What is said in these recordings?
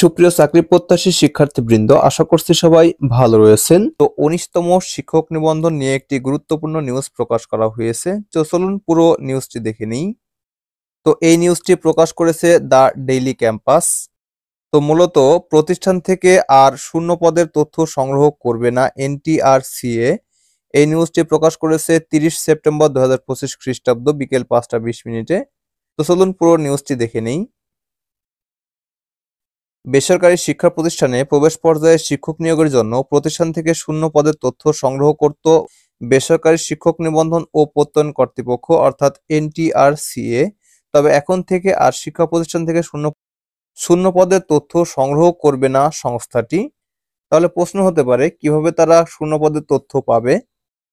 সুপ্রিয় চাকরি প্রত্যাশী শিক্ষার্থীবৃন্দ, আশা করছি সবাই ভালো রয়েছেন। তো 19তম শিক্ষক নিবন্ধন নিয়ে একটি গুরুত্বপূর্ণ নিউজ প্রকাশ করা হয়েছে। তো চলুন পুরো নিউজটি দেখে নিই। তো এই নিউজটি প্রকাশ করেছে দ্য ডেইলি ক্যাম্পাস। তো মূলত প্রতিষ্ঠান থেকে আর শূন্য পদের তথ্য সংগ্রহ করবে না এনটিআরসিএ। এই নিউজটি প্রকাশ করেছে 30 সেপ্টেম্বর 2025 খ্রিস্টাব্দ বিকেল 5টা 20 মিনিটে। তো চলুন পুরো নিউজটি দেখে নিই। বেসরকারি শিক্ষা প্রতিষ্ঠানে প্রবেশ পর্যায়ে শিক্ষক নিয়োগের জন্য প্রতিষ্ঠান থেকে শূন্য পদের তথ্য সংগ্রহ করত বেসরকারি শিক্ষক নিবন্ধন ও প্রত্যয়ন কর্তৃপক্ষ অর্থাৎ এনটিআরসিএ। তবে এখন থেকে আর শিক্ষা প্রতিষ্ঠান থেকে শূন্য পদের তথ্য সংগ্রহ করবে না সংস্থাটি। তাহলে প্রশ্ন হতে পারে, কিভাবে তারা শূন্য পদের তথ্য পাবে?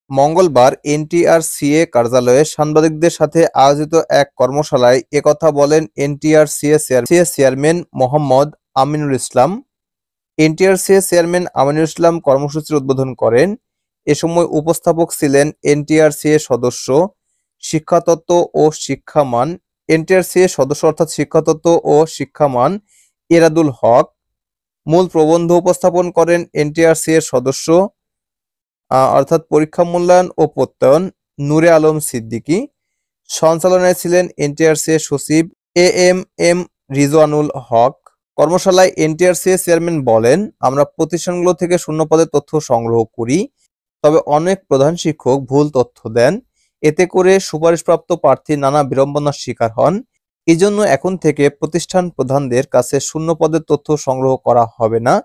মঙ্গলবার এনটিআরসিএ কার্যালয়ে সাংবাদিকদের সাথে আয়োজিত এক কর্মশালায় একথা বলেন NTRCA chairman Mohammad Aminul Islam. NTRCA chairman Aminul Islam কর্মসূচির উদ্বোধন করেন। এ সময় উপস্থাপক ছিলেন এনটিআরসিএ সদস্য শিক্ষাতত্ত্ব ও শিক্ষামান এনটিআরসিএ সদস্য অর্থাৎ শিক্ষাতত্ত্ব ও শিক্ষামান এরাদুল হক। মূল প্রবন্ধ উপস্থাপন করেন এনটিআরসিএ সদস্য অর্থাৎ পরীক্ষা মূল্যায়ন ও প্রত্যয়ন নূরে আলম সিদ্দিকী। সঞ্চালনায় ছিলেন এনটিআরসিএ সচিব এএম রিজওয়ানুল হক। কর্মশালায় এনটিআরসিএ চেয়ারম্যান বলেন, আমরা প্রতিষ্ঠানগুলো থেকে শূন্য পদের তথ্য সংগ্রহ করি, তবে অনেক প্রধান শিক্ষক ভুল তথ্য দেন। এতে করে সুপারিশপ্রাপ্ত প্রার্থী নানা বিড়ম্বনার শিকার হন। এজন্য এখন থেকে প্রতিষ্ঠান প্রধানদের কাছে শূন্য পদের তথ্য সংগ্রহ করা হবে না।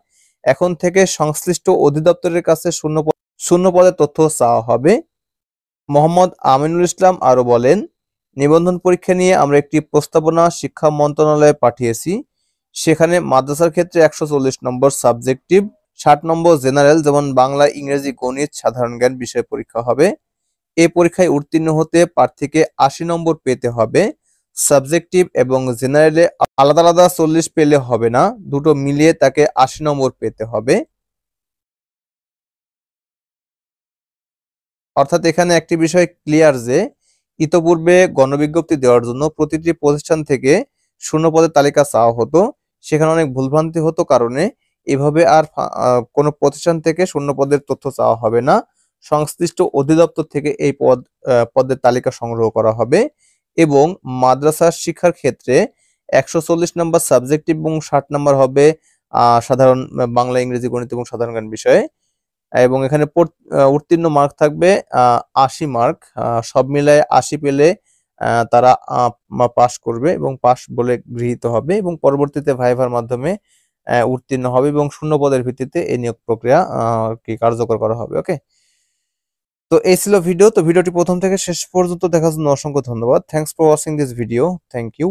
এখন থেকে সংশ্লিষ্ট অধিদপ্তরের কাছে শূন্য পদের তথ্য চাওয়া হবে। মোহাম্মদ আমিনুল ইসলাম আরো বলেন, নিবন্ধন পরীক্ষা নিয়ে আমরা একটি প্রস্তাবনা শিক্ষা মন্ত্রণালয়ে পাঠিয়েছি। সেখানে মাদ্রাসার ক্ষেত্রে 140 নম্বর সাবজেক্টিভ, 60 নম্বর জেনারেল যেমন বাংলা, ইংরেজি, গণিত, সাধারণ জ্ঞান বিষয় পরীক্ষা হবে। এই পরীক্ষায় উত্তীর্ণ হতে প্রার্থীকে 80 নম্বর পেতে হবে। সাবজেক্টিভ এবং জেনারেলে আলাদা আলাদা 40 পেলে হবে না, দুটো মিলিয়ে তাকে 80 নম্বর পেতে হবে। অর্থাৎ এখানে একটি বিষয় ক্লিয়ার যে ইতোপূর্বে গণবিজ্ঞপ্তি দেওয়ার জন্য প্রতিটি প্রতিষ্ঠান থেকে শূন্য পদের তালিকা চাওয়া হতো, সেখানে অনেক ভুলভ্রান্তি হতো, কারণে এভাবে আর কোনো প্রতিষ্ঠান থেকে শূন্য পদের তথ্য চাওয়া হবে না। সংশ্লিষ্ট অধিদপ্তর থেকে এই পদের তালিকা সংগ্রহ করা হবে এবং মাদ্রাসা শিক্ষার ক্ষেত্রে 140 নম্বর সাবজেক্টিভ এবং 60 নম্বর হবে সাধারণ বাংলা, ইংরেজি, গণিত এবং সাধারণ জ্ঞান বিষয়ে। এবং এখানে উত্তীর্ণ মার্ক থাকবে 80 মার্ক। সব মিলায় 80 পেলে তারা পাস করবে এবং পাস বলে গৃহীত হবে এবং পরবর্তীতে ভাইভার মাধ্যমে উত্তীর্ণ হবে এবং শূন্য পদের ভিত্তিতে এই নিয়োগ প্রক্রিয়া কার্যকর করা হবে। ওকে, তো এই ছিল ভিডিও। তো ভিডিওটি প্রথম থেকে শেষ পর্যন্ত দেখার জন্য অসংখ্য ধন্যবাদ। Thanks for watching this video. Thank you.